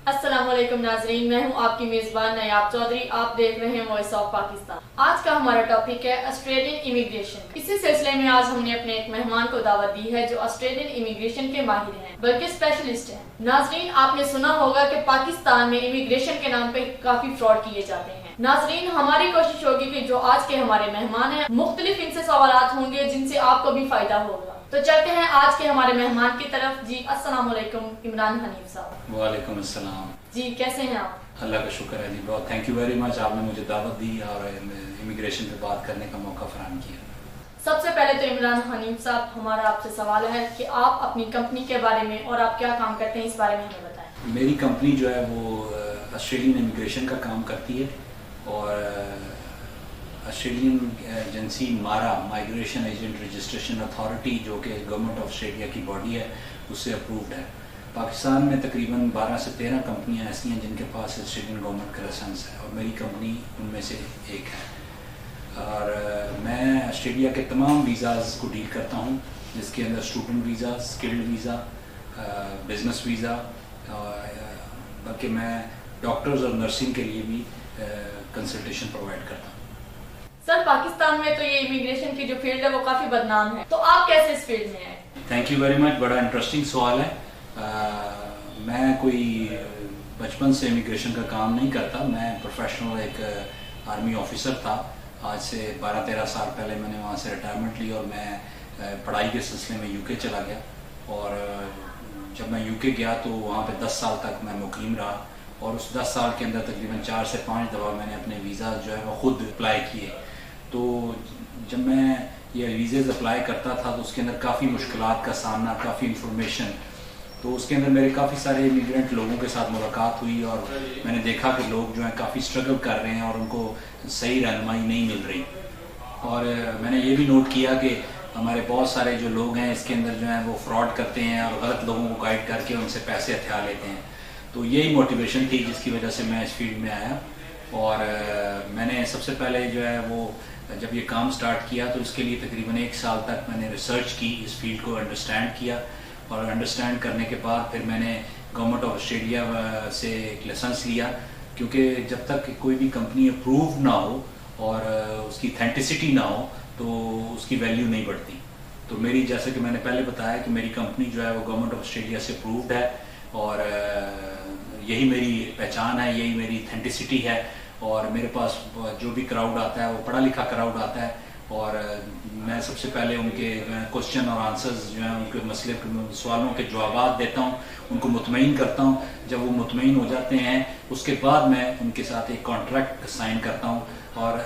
السلام علیکم ناظرین، میں ہوں آپ کی میزبان نیاب چودھری. آپ دیکھ رہے ہیں وائس آف پاکستان. آج کا ہمارا ٹاپک ہے آسٹریلین امیگریشن. اسی سلسلے میں آج ہم نے اپنے ایک مہمان کو دعوت دی ہے جو آسٹریلین امیگریشن کے ماہر ہیں بلکہ اسپیشلسٹ ہیں. ناظرین، آپ نے سنا ہوگا کہ پاکستان میں امیگریشن کے نام پہ کافی فراڈ کیے جاتے ہیں. ناظرین، ہماری کوشش ہوگی کہ جو آج کے ہمارے مہمان ہیں مختلف ان سے سوالات ہوں گے جن سے آپ کو بھی فائدہ ہوگا. تو چلتے ہیں آج کے ہمارے مہمان کی طرف. جی السلام علیکم عمران حنیف صاحب. وعلیکم السلام. جی کیسے ہیں آپ؟ اللہ کا شکر ہے جی، بہت تھینک یو ویری مچ. آپ نے مجھے دعوت دی اور امیگریشن پہ بات کرنے کا موقع فراہم کیا. سب سے پہلے تو عمران حنیف صاحب، ہمارا آپ سے سوال ہے کہ آپ اپنی کمپنی کے بارے میں اور آپ کیا کام کرتے ہیں اس بارے میں ہمیں بتائیں. میری کمپنی جو ہے وہ آسٹریلین امیگریشن کا کام کرتی ہے اور آسٹریلین ایجنسی مارا مائگریشن ایجنٹ رجسٹریشن اتھارٹی جو کہ گورنمنٹ آف آسٹریلیا کی باڈی ہے اس سے اپرووڈ ہے. پاکستان میں تقریباً 12 سے 13 کمپنیاں ایسی ہیں جن کے پاس آسٹریلین گورنمنٹ کا لائسنس ہے اور میری کمپنی ان میں سے ایک ہے. اور میں آسٹریلیا کے تمام ویزاز کو ڈیل کرتا ہوں جس کے اندر student visa, skilled visa, business visa, بلکہ میں ڈاکٹرز اور نرسنگ کے لیے بھی کنسلٹیشن پرووائڈ کرتا ہوں. سر، پاکستان میں تو یہ امیگریشن کی جو فیلڈ ہے وہ کافی بدنام ہے، تو آپ کیسے اس فیلڈ میں آئے؟ تھینک یو ویری مچ، بڑا انٹرسٹنگ سوال ہے. میں کوئی بچپن سے امیگریشن کا کام نہیں کرتا. میں پروفیشنل ایک آرمی آفیسر تھا. آج سے 12-13 سال پہلے میں نے وہاں سے ریٹائرمنٹ لی اور میں پڑھائی کے سلسلے میں UK چلا گیا. اور جب میں UK گیا تو وہاں پہ 10 سال تک میں مقیم رہا اور اس 10 سال کے اندر تقریباً 4 سے 5 دفعہ میں نے اپنے ویزا جو ہے وہ خود اپلائی کیے. تو جب میں یہ ویزز اپلائی کرتا تھا تو اس کے اندر کافی مشکلات کا سامنا، کافی انفارمیشن. تو اس کے اندر میرے کافی سارے امیگرینٹ لوگوں کے ساتھ ملاقات ہوئی اور میں نے دیکھا کہ لوگ جو ہیں کافی اسٹرگل کر رہے ہیں اور ان کو صحیح رہنمائی نہیں مل رہی. اور میں نے یہ بھی نوٹ کیا کہ ہمارے بہت سارے جو لوگ ہیں اس کے اندر جو ہیں وہ فراڈ کرتے ہیں اور غلط لوگوں کو گائیڈ کر کے ان سے پیسے ہتھیا لیتے ہیں. تو یہی موٹیویشن تھی جس کی وجہ سے میں اس فیلڈ میں آیا. اور میں نے سب سے پہلے جو ہے وہ جب یہ کام سٹارٹ کیا تو اس کے لیے تقریباً 1 سال تک میں نے ریسرچ کی، اس فیلڈ کو انڈرسٹینڈ کیا. اور انڈرسٹینڈ کرنے کے بعد پھر میں نے گورنمنٹ آف آسٹریلیا سے ایک لائسنس لیا، کیونکہ جب تک کوئی بھی کمپنی اپروو نہ ہو اور اس کی اتھینٹسٹی نہ ہو تو اس کی ویلیو نہیں بڑھتی. تو میری، جیسے کہ میں نے پہلے بتایا کہ میری کمپنی جو ہے وہ گورنمنٹ آف آسٹریلیا سے اپرووڈ ہے اور یہی میری پہچان ہے، یہی میری اتھینٹسٹی ہے. اور میرے پاس جو بھی کراؤڈ آتا ہے وہ پڑھا لکھا کراؤڈ آتا ہے اور میں سب سے پہلے ان کے کوشچن اور آنسرز جو ہیں ان کے مسئلے سوالوں کے جوابات دیتا ہوں، ان کو مطمئن کرتا ہوں. جب وہ مطمئن ہو جاتے ہیں اس کے بعد میں ان کے ساتھ ایک کانٹریکٹ سائن کرتا ہوں اور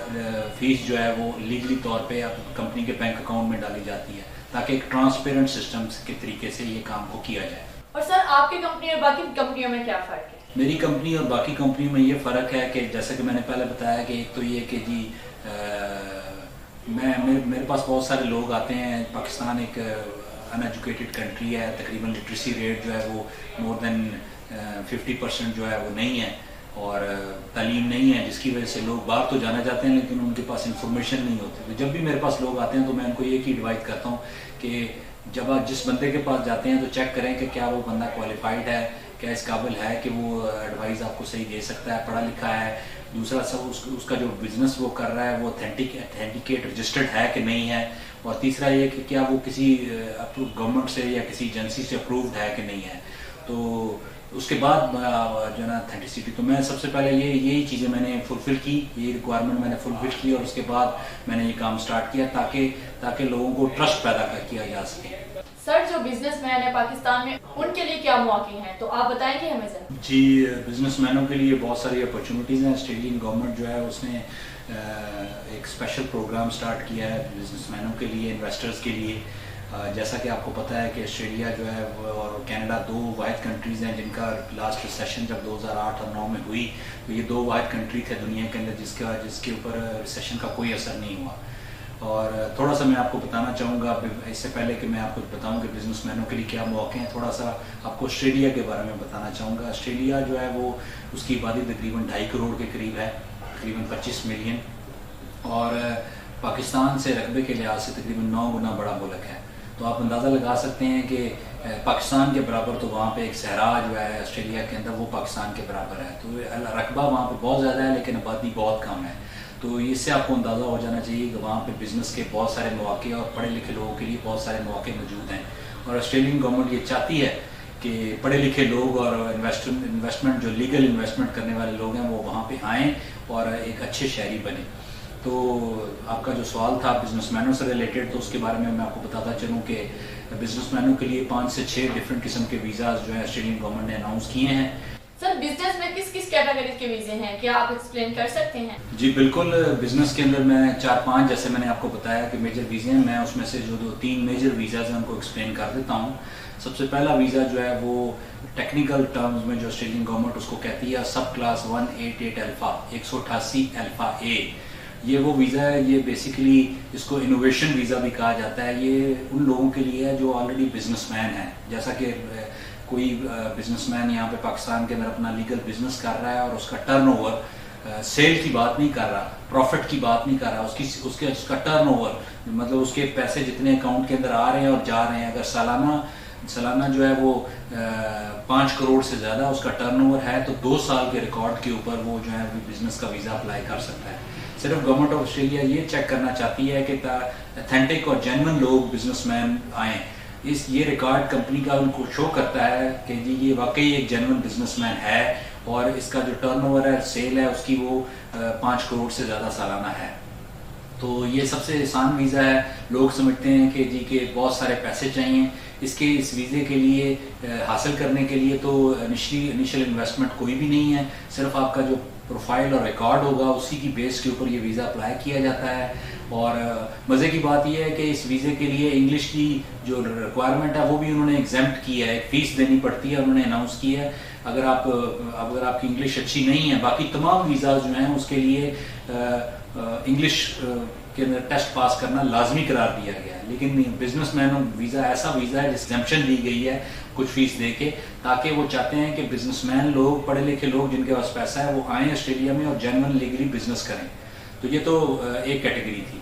فیس جو ہے وہ لیگلی طور پہ کمپنی کے بینک اکاؤنٹ میں ڈالی جاتی ہے تاکہ ایک ٹرانسپیرنٹ سسٹم کے طریقے سے یہ کام کو کیا جائے. اور سر، آپ کی کمپنی اور باقی کمپنیوں میں کیا فرق ہے؟ میری کمپنی اور باقی کمپنیوں میں یہ فرق ہے کہ جیسے کہ میں نے پہلے بتایا کہ ایک تو یہ کہ جی میرے پاس بہت سارے لوگ آتے ہیں. پاکستان ایک ان ایجوکیٹڈ کنٹری ہے، تقریباً لٹریسی ریٹ جو ہے وہ مور دین 50% جو ہے وہ نہیں ہے اور تعلیم نہیں ہے، جس کی وجہ سے لوگ باہر تو جانا چاہتے ہیں لیکن ان کے پاس انفارمیشن نہیں ہوتی. تو جب بھی میرے پاس لوگ آتے ہیں تو میں ان کو ایک ہی ایڈوائز کرتا ہوں کہ جب آپ جس بندے کے پاس جاتے ہیں تو چیک کریں کہ کیا وہ بندہ کوالیفائڈ ہے، کیا اس قابل ہے کہ وہ ایڈوائز آپ کو صحیح دے سکتا ہے، پڑھا لکھا ہے. دوسرا سب اس کا جو بزنس وہ کر رہا ہے وہ اتھینٹیکیٹ رجسٹرڈ ہے کہ نہیں ہے. اور تیسرا یہ کہ کیا وہ کسی گورنمنٹ سے یا کسی ایجنسی سے اپرووڈ ہے کہ نہیں ہے. تو اس کے بعد جو ہے نا اتھینٹسٹی. تو میں سب سے پہلے یہی چیزیں میں نے فلفل کی، یہ ریکوائرمنٹ میں نے فلفل کی اور اس کے بعد میں نے یہ کام سٹارٹ کیا تاکہ لوگوں کو ٹرسٹ پیدا کیا جا سکے. سر، جو بزنس مین ہے پاکستان میں ان کے لیے کیا مواقع ہیں، تو آپ بتائیں گے ہمیں ذرا؟ جی، بزنس مینوں کے لیے بہت ساری اپرچونیٹیز ہیں. آسٹریلین گورنمنٹ جو ہے اس نے ایک اسپیشل پروگرام سٹارٹ کیا ہے بزنس مینوں کے لیے، انویسٹرز کے لیے. جیسا کہ آپ کو پتہ ہے کہ آسٹریلیا جو ہے اور کینیڈا 2 واحد کنٹریز ہیں جن کا لاسٹ ریسیشن جب 2008 اور 2009 میں ہوئی تو یہ 2 واحد کنٹری تھے دنیا کے اندر جس کے اوپر ریسیشن کا کوئی اثر نہیں ہوا. اور تھوڑا سا میں آپ کو بتانا چاہوں گا اس سے پہلے کہ میں آپ کو بتاؤں کہ بزنس مینوں کے لیے کیا مواقع ہیں، تھوڑا سا آپ کو آسٹریلیا کے بارے میں بتانا چاہوں گا. آسٹریلیا جو ہے وہ اس کی آبادی تقریباً 2.5 کروڑ کے قریب ہے، تقریباً 25 ملین، اور پاکستان سے رقبے کے لحاظ سے تقریباً 9 گنا بڑا ملک ہے. تو آپ اندازہ لگا سکتے ہیں کہ پاکستان کے برابر تو وہاں پہ ایک صحرا جو ہے آسٹریلیا کے اندر وہ پاکستان کے برابر ہے، تو رقبہ وہاں پہ بہت زیادہ ہے لیکن آبادی بہت کم ہے. تو اس سے آپ کو اندازہ ہو جانا چاہیے کہ وہاں پہ بزنس کے بہت سارے مواقع اور پڑھے لکھے لوگوں کے لیے بہت سارے مواقع موجود ہیں. اور آسٹریلین گورنمنٹ یہ چاہتی ہے کہ پڑھے لکھے لوگ اور انویسٹمنٹ جو لیگل انویسٹمنٹ کرنے والے لوگ ہیں وہ وہاں پہ آئیں اور ایک اچھے شہری بنیں. تو آپ کا جو سوال تھا بزنس مینوں سے ریلیٹڈ، تو اس کے بارے میں آپ کو بتاتا چلوں کہ بزنس مینوں کے لیے 5 سے 6 ڈفرینٹ قسم کے ویزاز جو ہے آسٹریلین گورنمنٹ نے اناؤنس کیے ہیں. سر بزنس میں کس کس کیٹیگری کے ویزے ہیں، کیا آپ ایکسپلین کر سکتے ہیں؟ جی بالکل، بزنس کے اندر میں 4-5 جیسے میں نے آپ کو بتایا کہ میجر ویزے ہیں، میں اس میں سے جو 2-3 میجر ویزاز ہیں ان کو ایکسپلین کر دیتا ہوں. سب سے پہلا ویزا جو ہے وہ ٹیکنیکل ٹرمز میں جو آسٹریلین گورنمنٹ اس کو کہتی ہے سب کلاس 188 الفا 188 الفا اے. یہ وہ ویزا ہے، یہ بیسیکلی اس کو انوویشن ویزا بھی کہا جاتا ہے. یہ ان لوگوں کے لیے ہے جو آلریڈی بزنس مین ہیں. جیسا کہ کوئی بزنس مین یہاں پہ پاکستان کے اندر اپنا لیگل بزنس کر رہا ہے اور اس کا ٹرن اوور سیل کی بات نہیں کر رہا، پروفٹ کی بات نہیں کر رہا، اس کا ٹرن اوور مطلب اس کے پیسے جتنے اکاؤنٹ کے اندر آ رہے ہیں اور جا رہے ہیں، اگر سالانہ جو ہے وہ 5 کروڑ سے زیادہ اس کا ٹرن اوور ہے تو 2 سال کے ریکارڈ کے اوپر وہ جو ہے بزنس کا ویزا اپلائی کر سکتا ہے. صرف گورنمنٹ آف آسٹریلیا یہ چیک کرنا چاہتی ہے کہ اتھینٹک اور جینون لوگ بزنس مین آئیں. یہ ریکارڈ کمپنی کا ان کو شو کرتا ہے کہ جی یہ واقعی ایک جینون بزنس مین ہے اور اس کا جو ٹرن اوور ہے سیل ہے اس کی وہ 5 کروڑ سے زیادہ سالانہ ہے. تو یہ سب سے آسان ویزا ہے. لوگ سمجھتے ہیں کہ جی کہ بہت سارے پیسے چاہیے اس ویزے کے لیے حاصل کرنے کے لیے، تو انیشل انویسٹمنٹ کوئی بھی نہیں ہے. صرف آپ کا جو پروفائل اور ریکارڈ ہوگا اسی کی بیس کے اوپر یہ ویزا اپلائی کیا جاتا ہے. اور مزے کی بات یہ ہے کہ اس ویزے کے لیے انگلش کی جو ریکوائرمنٹ ہے وہ بھی انہوں نے ایگزیمپٹ کی ہے، ایک فیس دینی پڑتی ہے، انہوں نے اناؤنس کی ہے. اگر آپ کی انگلش اچھی نہیں ہے، باقی تمام ویزاز جو ہیں اس کے لیے انگلش کے اندر ٹیسٹ پاس کرنا لازمی قرار دیا گیا ہے. لیکن بزنس مین ویزا ایسا ویزا ہے جس ایگزمپشن دی گئی ہے کچھ فیس دے کے، تاکہ وہ چاہتے ہیں کہ بزنس مین لوگ، پڑھے لکھے لوگ جن کے پاس پیسہ ہے وہ آئیں آسٹریلیا میں اور جینون لیگلی بزنس کریں. تو یہ تو ایک کیٹیگری تھی.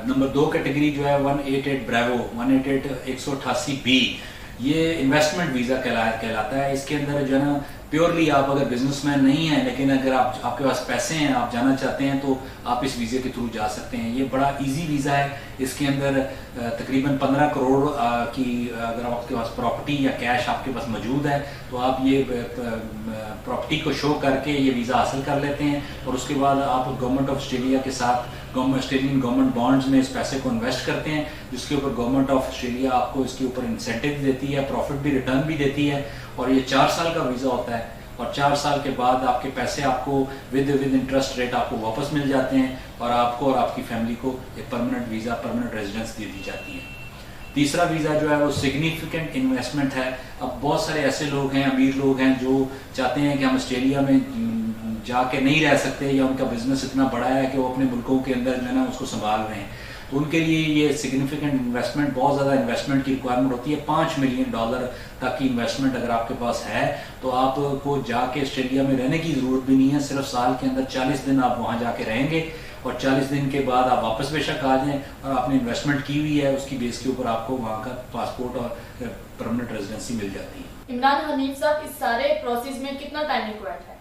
نمبر 2 کیٹیگری جو ہے 188 بریوو 188 بی، یہ انویسٹمنٹ ویزا کہلاتا ہے. اس کے اندر جو ہے نا پیورلی آپ اگر بزنس مین نہیں ہیں لیکن اگر آپ کے پاس پیسے ہیں، آپ جانا چاہتے ہیں تو آپ اس ویزے کے تھرو جا سکتے ہیں. یہ بڑا ایزی ویزا ہے. اس کے اندر تقریباً 15 کروڑ کی اگر آپ کے پاس پراپرٹی یا کیش آپ کے پاس موجود ہے تو آپ یہ پراپرٹی کو شو کر کے یہ ویزا حاصل کر لیتے ہیں. اور اس کے بعد آپ گورنمنٹ آف آسٹریلیا کے ساتھ آسٹریلین گورنمنٹ بانڈز میں اس پیسے کو انویسٹ کرتے ہیں، جس کے اوپر گورنمنٹ آف آسٹریلیا آپ کو اس کے اوپر انسینٹیو دیتی ہے، پروفٹ بھی ریٹرن بھی دیتی ہے. اور یہ 4 سال کا ویزا ہوتا ہے اور 4 سال کے بعد آپ کے پیسے آپ کو ود انٹرسٹ ریٹ آپ کو واپس مل جاتے ہیں اور آپ کو اور آپ کی فیملی کو ایک پرماننٹ ویزا، پرماننٹ ریزیڈنس دے دی جاتی ہے. تیسرا ویزا جو ہے وہ سگنیفیکنٹ انویسٹمنٹ ہے. اب بہت سارے ایسے لوگ ہیں، امیر لوگ ہیں جو چاہتے ہیں کہ ہم آسٹریلیا میں جا کے نہیں رہ سکتے یا ان کا بزنس اتنا بڑا ہے کہ وہ اپنے ملکوں کے اندر جو ہے نا اس کو سنبھال رہے ہیں. تو ان کے لیے یہ سگنیفیکنٹ انویسٹمنٹ، بہت زیادہ انویسٹمنٹ کی ریکوائرمنٹ ہوتی ہے. $5 ملین تک کی انویسٹمنٹ اگر آپ کے پاس ہے تو آپ کو جا کے آسٹریلیا میں رہنے کی ضرورت بھی نہیں ہے. صرف سال کے اندر 40 دن آپ وہاں جا کے رہیں گے اور 40 دن کے بعد آپ واپس بے شک آ جائیں اور آپ نے انویسٹمنٹ کی ہوئی ہے اس کی بیس کے اوپر آپ کو وہاں کا پاسپورٹ اور پرماننٹ ریزیڈنسی مل جاتی ہے. عمران حنیف صاحب، اس سارے پروسیس میں کتنا ٹائم ریکوائرڈ ہے؟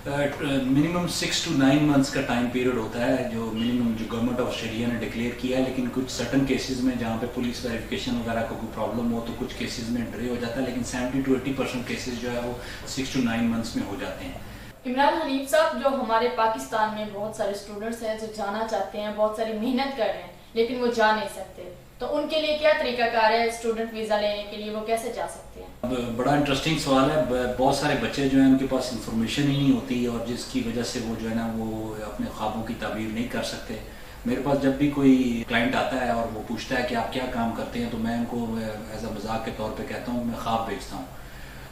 منیمم 6 to 9 months کا ٹائم پیریڈ ہوتا ہے جو منیمم جو گورنمنٹ آف آسٹریلیا نے ڈکلیئر کیا ہے. لیکن کچھ سرٹن کیسز میں جہاں پہ پولیس ویریفیکیشن وغیرہ کا کوئی پرابلم ہو تو کچھ کیسز میں ڈیلے ہو جاتا ہے، لیکن 70 to 80% کیسز جو ہے وہ 6 to 9 months میں ہو جاتے ہیں. عمران حنیف صاحب، جو ہمارے پاکستان میں بہت سارے اسٹوڈنٹس ہیں جو جانا چاہتے ہیں، بہت ساری محنت کر رہے ہیں لیکن وہ جا نہیں سکتے، تو ان کے لیے کیا طریقہ کار ہے اسٹوڈنٹ ویزا لینے کے لیے، وہ کیسے جا سکتے ہیں؟ بڑا انٹرسٹنگ سوال ہے. بہت سارے بچے جو ہیں ان کے پاس انفارمیشن ہی نہیں ہوتی اور جس کی وجہ سے وہ جو ہے نا وہ اپنے خوابوں کی تعبیر نہیں کر سکتے. میرے پاس جب بھی کوئی کلائنٹ آتا ہے اور وہ پوچھتا ہے کہ آپ کیا کام کرتے ہیں تو میں ان کو ایز اے مذاق کے طور پہ کہتا ہوں میں خواب بیچتا ہوں.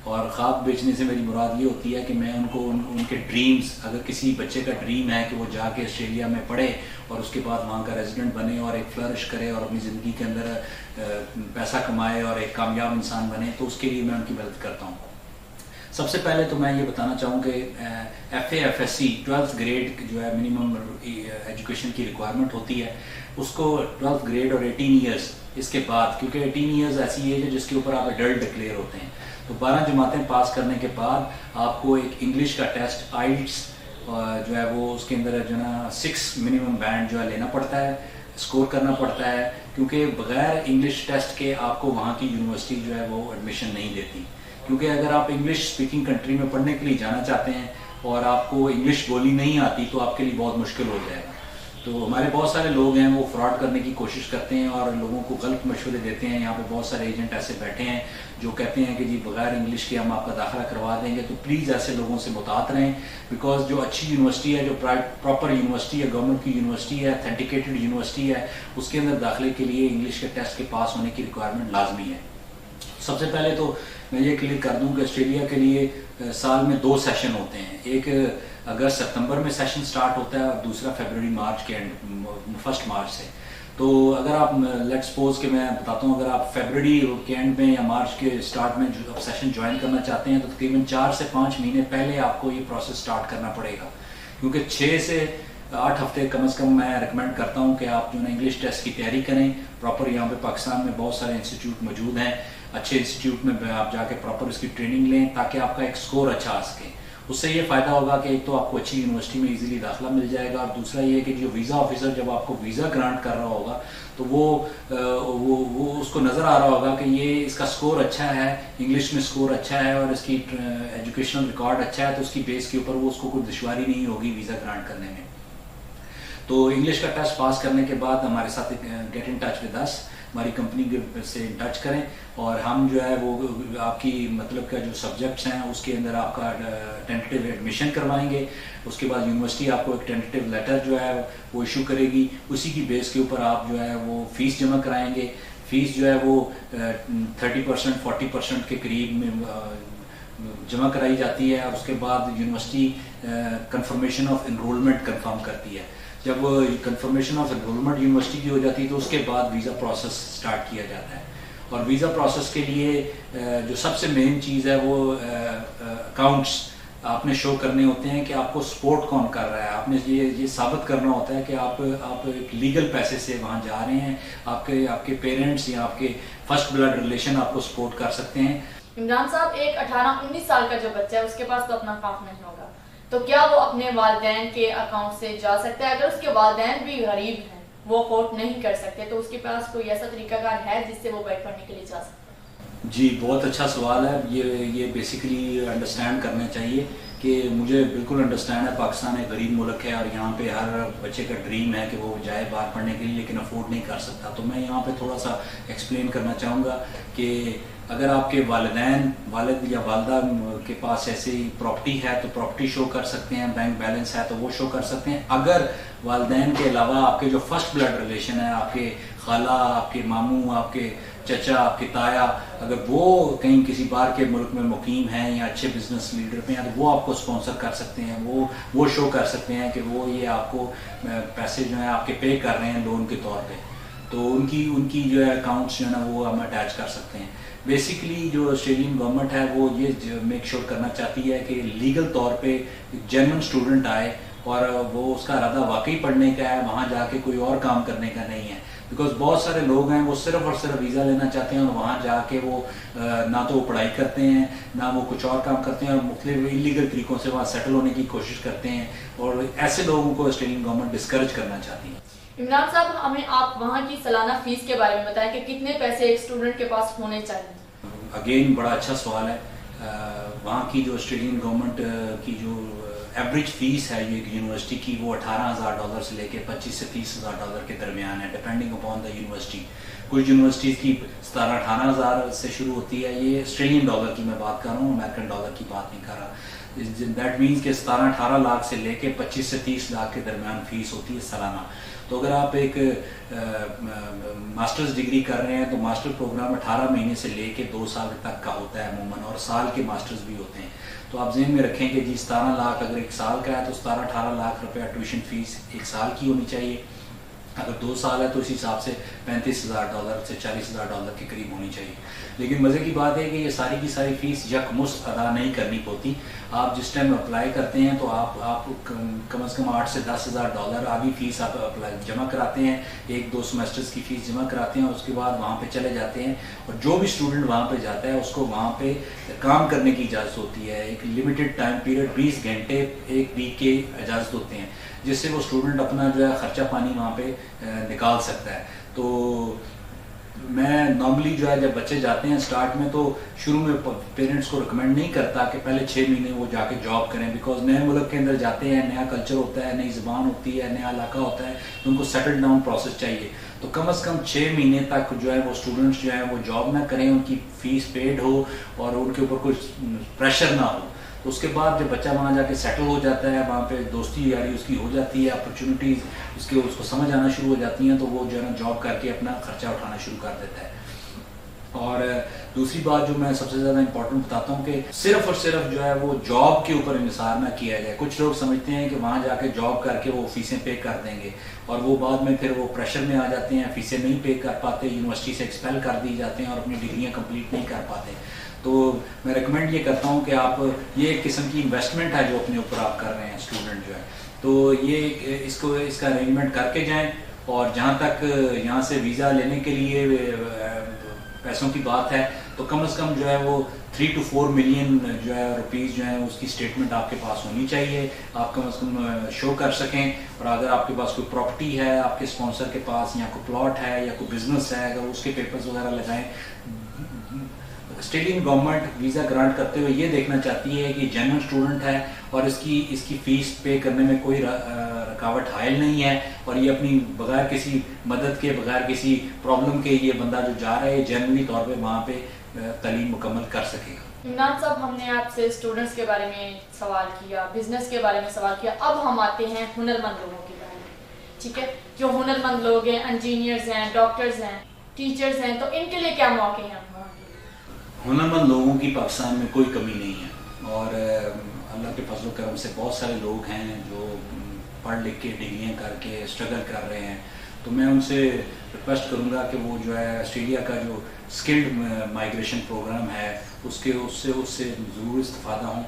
اور خواب بیچنے سے میری مراد یہ ہوتی ہے کہ میں ان کو ان کے ڈریمز، اگر کسی بچے کا ڈریم ہے کہ وہ جا کے آسٹریلیا میں پڑھے اور اس کے بعد وہاں کا ریزیڈنٹ بنے اور ایک فلرش کرے اور اپنی زندگی کے اندر پیسہ کمائے اور ایک کامیاب انسان بنے، تو اس کے لیے میں ان کی مدد کرتا ہوں. سب سے پہلے تو میں یہ بتانا چاہوں کہ FA/FSC 12th گریڈ جو ہے منیمم ایجوکیشن کی ریکوائرمنٹ ہوتی ہے، اس کو 12th گریڈ اور 18 ایئرس اس کے بعد، کیونکہ 18 ایئرز ایسی ایج ہے جس کے اوپر آپ ایڈلٹ ڈکلیئر ہوتے ہیں. تو 12 جماعتیں پاس کرنے کے بعد آپ کو ایک انگلش کا ٹیسٹ آئلٹس جو ہے وہ اس کے اندر جو ہے نا 6 منیمم بینڈ جو ہے لینا پڑتا ہے، اسکور کرنا پڑتا ہے، کیونکہ بغیر انگلش ٹیسٹ کے آپ کو وہاں کی یونیورسٹی جو ہے وہ ایڈمیشن نہیں دیتی. کیونکہ اگر آپ انگلش اسپیکنگ کنٹری میں پڑھنے کے لیے جانا چاہتے ہیں اور آپ کو انگلش بولی نہیں آتی تو آپ کے لیے بہت مشکل ہو جائے گا. تو ہمارے بہت سارے لوگ ہیں وہ فراڈ کرنے کی کوشش کرتے ہیں اور لوگوں کو غلط مشورے دیتے ہیں. یہاں پہ بہت سارے ایجنٹ ایسے بیٹھے ہیں جو کہتے ہیں کہ جی بغیر انگلش کے ہم آپ کا داخلہ کروا دیں گے. تو پلیز ایسے لوگوں سے محتاط رہیں، بیکاز جو اچھی یونیورسٹی ہے، جو پراپر یونیورسٹی ہے، گورنمنٹ کی یونیورسٹی ہے، اتھینٹیکیٹڈ یونیورسٹی ہے، اس کے اندر داخلے کے لیے انگلش کے ٹیسٹ کے پاس ہونے کی ریکوائرمنٹ لازمی ہے. سب سے پہلے تو میں یہ کلیئر کر دوں کہ آسٹریلیا کے لیے سال میں 2 سیشن ہوتے ہیں. ایک اگست ستمبر میں سیشن سٹارٹ ہوتا ہے اور دوسرا فیبروری مارچ کے 1 مارچ سے. تو اگر آپ لیٹ سپوز کہ میں بتاتا ہوں، اگر آپ فیبروری کے اینڈ میں یا مارچ کے سٹارٹ میں جو سیشن جوائن کرنا چاہتے ہیں تو تقریباً 4 سے 5 مہینے پہلے آپ کو یہ پروسیس سٹارٹ کرنا پڑے گا، کیونکہ 6 سے 8 ہفتے کم از کم میں ریکمینڈ کرتا ہوں کہ آپ جو ہے انگلش ٹیسٹ کی تیاری کریں. پراپر یہاں پہ پاکستان میں بہت سارے انسٹیٹیوٹ موجود ہیں، اچھے انسٹیٹیوٹ میں آپ جا کے پراپر اس کی ٹریننگ لیں تاکہ آپ کا ایک سکور اچھا آ سکے. اس سے یہ فائدہ ہوگا کہ ایک تو آپ کو اچھی یونیورسٹی میں ایزیلی داخلہ مل جائے گا، اور دوسرا یہ کہ جو ویزا آفیسر جب آپ کو ویزا گرانٹ کر رہا ہوگا تو وہ اس کو نظر آ رہا ہوگا کہ یہ اس کا سکور اچھا ہے، انگلش میں سکور اچھا ہے اور اس کی ایجوکیشنل ریکارڈ اچھا ہے، تو اس کی بیس کے اوپر وہ اس کو کوئی دشواری نہیں ہوگی ویزا گرانٹ کرنے میں. تو انگلش کا ٹیسٹ پاس کرنے کے بعد ہمارے ساتھ گیٹ ان ٹچ ود اس، ہماری کمپنی سے ٹچ کریں اور ہم جو ہے وہ آپ کی مطلب کا جو سبجیکٹس ہیں اس کے اندر آپ کا ٹینٹیو ایڈمیشن کروائیں گے. اس کے بعد یونیورسٹی آپ کو ایک ٹینٹیو لیٹر جو ہے وہ ایشو کرے گی، اسی کی بیس کے اوپر آپ جو ہے وہ فیس جمع کرائیں گے. فیس جو ہے وہ 30% 40% کے قریب میں جمع کرائی جاتی ہے، اور اس کے بعد university confirmation of enrolment confirm کرتی ہے. جب کنفرمیشن آف انرولمنٹ یونیورسٹی کی ہو جاتی ہے تو اس کے بعد ویزا پروسیس سٹارٹ کیا جاتا ہے. اور ویزا پروسیس کے لیے جو سب سے مین چیز ہے وہ اکاؤنٹس آپ نے شو کرنے ہوتے ہیں کہ آپ کو سپورٹ کون کر رہا ہے. آپ نے یہ ثابت کرنا ہوتا ہے کہ آپ ایک لیگل پیسے سے وہاں جا رہے ہیں، آپ کے پیرنٹس یا آپ کے فرسٹ بلڈ ریلیشن آپ کو سپورٹ کر سکتے ہیں. عمران صاحب، ایک 18-19 سال کا جو بچہ ہے اس کے پاس تو اپنا اکاؤنٹ نہیں ہوگا، تو کیا وہ اپنے والدین کے اکاؤنٹ سے جا سکتا ہے؟ اگر اس کے والدین بھی غریب ہیں، وہ افورڈ نہیں کر سکتے، تو اس کے پاس کوئی ایسا طریقہ کار ہے جس سے وہ بیک پڑھنے کے لیے جا سکتا ہے؟ جی بہت اچھا سوال ہے. یہ بیسیکلی انڈرسٹینڈ کرنا چاہیے کہ مجھے بالکل انڈرسٹینڈ ہے پاکستان ایک غریب ملک ہے اور یہاں پہ ہر بچے کا ڈریم ہے کہ وہ جائے باہر پڑھنے کے لیے لیکن افورڈ نہیں کر سکتا. تو میں یہاں پہ تھوڑا سا ایکسپلین کرنا چاہوں گا کہ اگر آپ کے والد یا والدہ کے پاس ایسی پراپرٹی ہے تو پراپرٹی شو کر سکتے ہیں، بینک بیلنس ہے تو وہ شو کر سکتے ہیں. اگر والدین کے علاوہ آپ کے جو فرسٹ بلڈ ریلیشن ہے، آپ کے خالہ، آپ کے ماموں، آپ کے چچا، آپ کی تایا، اگر وہ کہیں کسی باہر کے ملک میں مقیم ہیں یا اچھے بزنس لیڈر پہ ہیں تو وہ آپ کو اسپانسر کر سکتے ہیں. وہ شو کر سکتے ہیں کہ وہ یہ آپ کو پیسے جو ہیں آپ کے پے کر رہے ہیں لون کے طور پہ. تو ان کی جو ہے اکاؤنٹس جو ہے نا وہ ہم اٹیچ کر سکتے ہیں. بیسیکلی جو آسٹریلین گورنمنٹ ہے وہ یہ میک شور کرنا چاہتی ہے کہ لیگل طور پہ جینوئن اسٹوڈنٹ آئے اور وہ اس کا ارادہ واقعی پڑھنے کا ہے، وہاں جا کے کوئی اور کام کرنے کا نہیں ہے. بیکاز بہت سارے لوگ ہیں وہ صرف اور صرف ویزا لینا چاہتے ہیں اور وہاں جا کے وہ نہ تو وہ پڑھائی کرتے ہیں نہ وہ کچھ اور کام کرتے ہیں اور مختلف انلیگل طریقوں سے وہاں سیٹل ہونے کی کوشش کرتے ہیں، اور ایسے لوگوں کو آسٹریلین گورنمنٹ ڈسکریج کرنا چاہتی ہے. عمران صاحب، ہمیں آپ وہاں کی سالانہ فیس کے بارے میں بتائیں کہ کتنے پیسے ایک اسٹوڈنٹ کے پاس ہونے چاہیے؟ اگین بڑا اچھا سوال ہے. وہاں کی جو آسٹریلین گورنمنٹ کی جو ایوریج فیس ہے یہ یونیورسٹی کی وہ $18,000 سے لے کے $25,000 سے $30,000 کے درمیان ہے، ڈپینڈنگ اپان دا یونیورسٹی. کچھ یونیورسٹیز کی 17-18 سے شروع ہوتی ہے. یہ آسٹریلین ڈالر کی میں بات کر رہا ہوں، امریکن ڈالر کی بات نہیں کر رہا. دیٹ مینس کہ 17-18 لاکھ سے لے کے 25 سے 30 لاکھ کے درمیان فیس ہوتی ہے سالانہ. تو اگر آپ ایک ماسٹرز ڈگری کر رہے ہیں تو ماسٹر پروگرام 18 مہینے سے لے کے 2 سال تک کا ہوتا ہے عموماً، اور سال کے ماسٹرز بھی ہوتے ہیں. تو آپ ذہن میں رکھیں کہ جی 17 لاکھ اگر ایک سال کا ہے تو 17-18 لاکھ روپیہ ٹیوشن فیس ایک سال کی ہونی چاہیے. اگر 2 سال ہے تو اسی حساب سے $35,000 سے $40,000 کے قریب ہونی چاہیے. لیکن مزے کی بات ہے کہ یہ ساری کی ساری فیس یکمشت ادا نہیں کرنی ہوتی. آپ جس ٹائم اپلائی کرتے ہیں تو آپ کم از کم $8,000 سے $10,000 آدھی فیس آپ جمع کراتے ہیں, 1-2 سیمسٹرز کی فیس جمع کراتے ہیں, اور اس کے بعد وہاں پہ چلے جاتے ہیں. اور جو بھی اسٹوڈنٹ وہاں پہ جاتا ہے اس کو وہاں پہ کام کرنے کی اجازت ہوتی ہے. ایک لمیٹڈ ٹائم پیریڈ 20 گھنٹے ایک ویک کے اجازت ہوتے ہیں, جس سے وہ اسٹوڈنٹ اپنا جو ہے خرچہ پانی وہاں پہ نکال سکتا ہے. تو میں نارملی جو ہے جب بچے جاتے ہیں اسٹارٹ میں تو شروع میں پیرنٹس کو ریکمینڈ نہیں کرتا کہ پہلے 6 مہینے وہ جا کے جاب کریں, بیکاز نئے ملک کے اندر جاتے ہیں, نیا کلچر ہوتا ہے, نئی زبان ہوتی ہے, نیا علاقہ ہوتا ہے, تو ان کو سیٹل ڈاؤن پروسیس چاہیے. تو کم از کم 6 مہینے تک جو ہے وہ اسٹوڈنٹس جو ہیں وہ جاب نہ کریں, ان کی فیس پیڈ ہو اور ان کے اوپر کوئی پریشر نہ ہو. تو اس کے بعد جب بچہ وہاں جا کے سیٹل ہو جاتا ہے, وہاں پہ دوستی یاری اس کی ہو جاتی ہے, اپرچونیٹیز اس کو سمجھ آنا شروع ہو جاتی ہیں, تو وہ جو ہے نا جاب کر کے اپنا خرچہ اٹھانا شروع کر دیتا ہے. اور دوسری بات جو میں سب سے زیادہ امپورٹنٹ بتاتا ہوں کہ صرف اور صرف جو ہے وہ جاب کے اوپر انحصار نہ کیا جائے. کچھ لوگ سمجھتے ہیں کہ وہاں جا کے جاب کر کے وہ فیسیں پے کر دیں گے, اور وہ بعد میں پھر وہ پریشر میں آ جاتے ہیں, فیسیں نہیں پے کر پاتے, یونیورسٹی سے ایکسپیل کر دی جاتے ہیں اور اپنی ڈگریاں کمپلیٹ نہیں کر پاتے. تو میں ریکمینڈ یہ کرتا ہوں کہ آپ یہ ایک قسم کی انویسٹمنٹ ہے جو اپنے اوپر آپ کر رہے ہیں اسٹوڈنٹ جو ہے, تو یہ اس کا ارینجمنٹ کر کے جائیں. اور جہاں تک یہاں سے ویزا لینے کے لیے پیسوں کی بات ہے تو کم از کم جو ہے وہ 3 to 4 ملین جو ہے روپیز جو ہیں اس کی اسٹیٹمنٹ آپ کے پاس ہونی چاہیے, آپ کم از کم شو کر سکیں. اور اگر آپ کے پاس کوئی پراپرٹی ہے آپ کے اسپانسر کے پاس, یا کوئی پلاٹ ہے یا کوئی بزنس ہے, اگر اس کے پیپرز وغیرہ لگائیں. آسٹریلین گورنمنٹ ویزا گرانٹ کرتے ہوئے یہ دیکھنا چاہتی ہے کہ جینوئن اسٹوڈنٹ ہے اور اس کی فیس پے کرنے میں کوئی رکاوٹ حائل نہیں ہے, اور یہ اپنی بغیر کسی مدد کے, بغیر کسی پرابلم کے یہ بندہ جو جا رہا ہے جنرلی طور پہ وہاں پہ تعلیم مکمل کر سکے گا. عمران صاحب, ہم نے آپ سے اسٹوڈنٹس کے بارے میں سوال کیا, بزنس کے بارے میں سوال کیا, اب ہم آتے ہیں ہنرمند لوگوں کے بارے میں. ٹھیک ہے, جو ہنرمند لوگ ہیں, انجینئرز ہیں, ڈاکٹرز ہیں, ٹیچرز ہیں, تو ان کے لیے کیا مواقع ہیں؟ ہنرمند لوگوں کی پاکستان میں کوئی کمی نہیں ہے, اور اللہ کے فضل و کرم سے بہت سارے لوگ ہیں جو پڑھ لکھ کے ڈگریاں کر کے اسٹرگل کر رہے ہیں. تو میں ان سے ریکویسٹ کروں گا کہ وہ جو ہے آسٹریلیا کا جو اسکلڈ مائیگریشن پروگرام ہے اس سے ضرور استفادہ ہوں.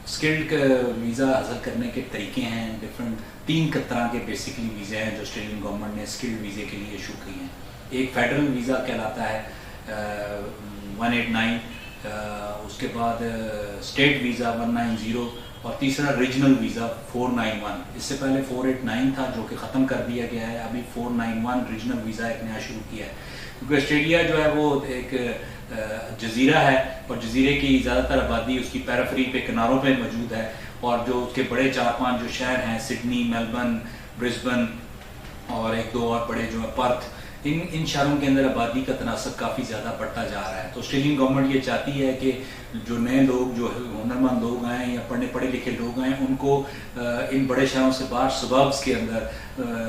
اسکلڈ ویزا حاصل کرنے کے طریقے ہیں ڈفرینٹ, 3 طرح کے بیسکلی ویزے ہیں جو آسٹریلین گورنمنٹ نے اسکلڈ ویزے کے لیے ایشو کی ہیں. ایک فیڈرل ویزا کہلاتا ہے 189, اس کے بعد اسٹیٹ ویزا 190, اور تیسرا ریجنل ویزا 491. اس سے پہلے 489 تھا جو کہ ختم کر دیا گیا ہے, ابھی 491 ریجنل ویزا ایک نیا شروع کیا ہے. کیونکہ آسٹریلیا جو ہے وہ ایک جزیرہ ہے, اور جزیرے کی زیادہ تر آبادی اس کی پیرافری پہ, کناروں پہ موجود ہے, اور جو اس کے بڑے 4-5 جو شہر ہیں, سڈنی, میلبرن, برسبن اور 1-2 اور بڑے جو ہیں پرتھ, ان شہروں کے اندر آبادی کا تناسب کافی زیادہ بڑھتا جا رہا ہے. تو آسٹریلین گورنمنٹ یہ چاہتی ہے کہ جو نئے لوگ, جو ہنرمند لوگ آئیں یا پڑھے لکھے لوگ آئیں, ان کو ان بڑے شہروں سے باہر سبربس کے اندر,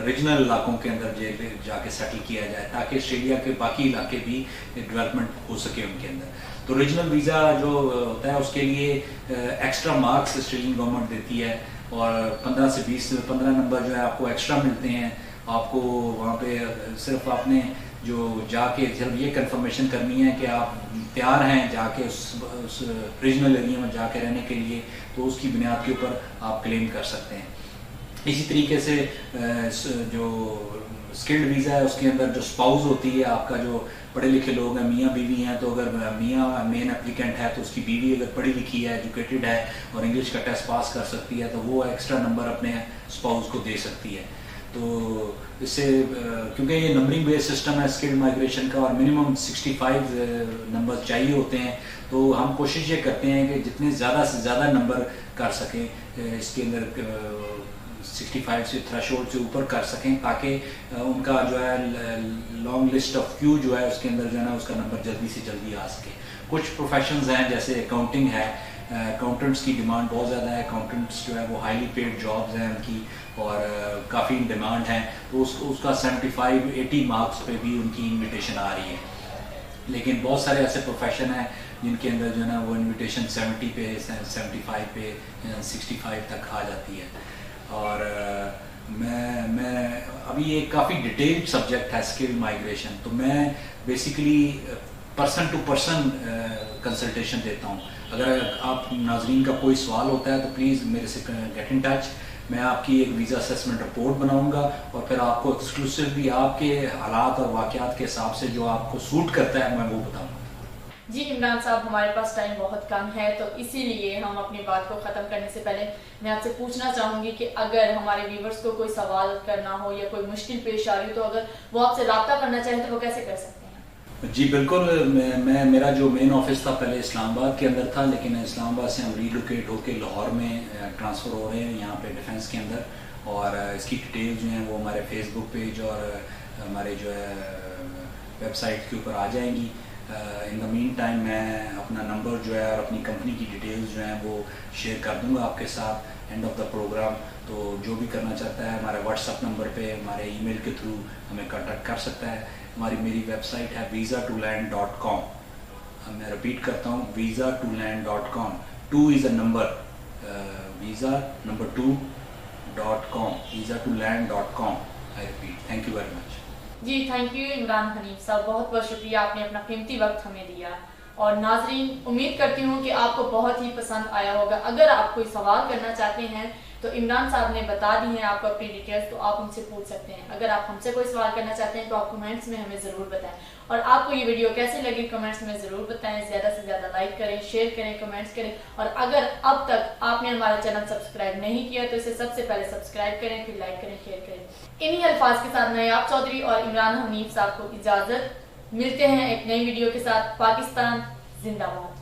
ریجنل علاقوں کے اندر جا کے سیٹل کیا جائے, تاکہ آسٹریلیا کے باقی علاقے بھی ڈیولپمنٹ ہو سکے ان کے اندر. تو ریجنل ویزا جو ہوتا ہے اس کے لیے ایکسٹرا مارکس آسٹریلین گورنمنٹ دیتی ہے, اور 15 سے 15 نمبر جو ہے آپ کو ایکسٹرا ملتے ہیں. آپ کو وہاں پہ صرف آپ نے جو جا کے صرف یہ کنفرمیشن کرنی ہے کہ آپ تیار ہیں جا کے اس ریجنل ایریا میں جا کے رہنے کے لیے, تو اس کی بنیاد کے اوپر آپ کلیم کر سکتے ہیں. اسی طریقے سے جو اسکلڈ ویزا ہے اس کے اندر جو اسپاؤز ہوتی ہے آپ کا, جو پڑھے لکھے لوگ ہیں, میاں بیوی ہیں, تو اگر میاں مین اپلیکینٹ ہے تو اس کی بیوی اگر پڑھی لکھی ہے, ایجوکیٹڈ ہے اور انگلش کا ٹیسٹ پاس کر سکتی ہے, تو وہ ایکسٹرا نمبر اپنے اسپاؤز کو دے سکتی ہے. تو اس سے کیونکہ یہ نمبرنگ بیس سسٹم ہے اسکلڈ مائیگریشن کا, اور منیمم 65 نمبر چاہیے ہوتے ہیں, تو ہم کوشش یہ کرتے ہیں کہ جتنے زیادہ سے زیادہ نمبر کر سکیں اس کے اندر, 65 سے تھریشولڈ سے اوپر کر سکیں, تاکہ ان کا جو ہے لانگ لسٹ آف کیو جو ہے اس کے اندر جو ہے نا اس کا نمبر جلدی سے جلدی آ سکے. کچھ پروفیشنز ہیں جیسے اکاؤنٹنگ ہے, اکاؤنٹنٹس کی ڈیمانڈ بہت زیادہ ہے, اکاؤنٹنٹس جو ہے وہ ہائیلی پیڈ جابز ہیں ان کی, اور کافی ڈیمانڈ ہیں, تو اس کا 75-80 مارکس پہ بھی ان کی انویٹیشن آ رہی ہے. لیکن بہت سارے ایسے پروفیشن ہیں جن کے اندر جو ہے نا وہ انویٹیشن 70 پہ, 75 پہ, 65 تک آ جاتی ہے. اور میں ابھی یہ کافی ڈیٹیلڈ سبجیکٹ ہے اسکل مائگریشن، تو میں basically person to person consultation دیتا ہوں. اگر آپ ناظرین کا کوئی سوال ہوتا ہے تو پلیز میرے سے گیٹ ان ٹچ. میں آپ کی ایک ویزا اسیسمنٹ رپورٹ بناؤں گا اور پھر آپ کو ایکسکلوسیولی آپ کے حالات اور واقعات کے حساب سے جو آپ کو سوٹ کرتا ہے میں وہ بتاؤں گا. جی عمران صاحب، ہمارے پاس ٹائم بہت کم ہے، تو اسی لیے ہم اپنی بات کو ختم کرنے سے پہلے میں آپ سے پوچھنا چاہوں گی کہ اگر ہمارے ویورز کو کوئی سوال کرنا ہو یا کوئی مشکل پیش آ رہی ہو تو اگر وہ آپ سے رابطہ کرنا چاہیں تو وہ کیسے کر سکتے ہیں؟ جی بالکل. میرا جو مین آفس تھا پہلے اسلام آباد کے اندر تھا، لیکن اسلام آباد سے ہم ریلوکیٹ ہو کے لاہور میں ٹرانسفر ہو رہے ہیں یہاں پہ ڈیفینس کے اندر. اور اس کی ڈیٹیل جو ہیں وہ ہمارے فیس بک پیج اور ہمارے جو ہے ویب سائٹ کے اوپر آ جائیں گی. ان دا مین ٹائم میں اپنا نمبر جو ہے اور اپنی کمپنی کی ڈیٹیلز جو ہیں وہ شیئر کر دوں گا آپ کے ساتھ اینڈ آف دا پروگرام. تو جو بھی کرنا چاہتا ہے ہمارے واٹس ایپ نمبر پہ ہمارے ای میل کے تھرو ہمیں کانٹیکٹ کر سکتا ہے. میری ویب سائٹ ہے visa2land.com. میں رپیٹ کرتا ہوں visa2land.com. 2 is a number, visa number 2.com, visa2land.com. I repeat. Thank you very much. جی تھینک یو عمران حنیف صاحب، بہت بہت شکریہ، آپ نے اپنا قیمتی وقت ہمیں دیا. اور ناظرین، امید کرتی ہوں کہ آپ کو بہت ہی پسند آیا ہوگا. اگر آپ کوئی سوال کرنا چاہتے ہیں تو عمران صاحب نے بتا دی ہیں آپ کو اپنی ڈیٹیلز، تو آپ ان سے پوچھ سکتے ہیں. اگر آپ ہم سے کوئی سوال کرنا چاہتے ہیں تو آپ کمنٹس میں ہمیں ضرور بتائیں. اور آپ کو یہ ویڈیو کیسی لگی کمنٹس میں ضرور بتائیں. زیادہ سے زیادہ لائک کریں، شیئر کریں، کمنٹس کریں. اور اگر اب تک آپ نے ہمارا چینل سبسکرائب نہیں کیا تو اسے سب سے پہلے سبسکرائب کریں، پھر لائک کریں، شیئر کریں. انہی الفاظ کے ساتھ نایاب چودھری اور عمران حنیف صاحب کو اجازت. ملتے ہیں ایک نئی ویڈیو کے ساتھ. پاکستان زندہ باد.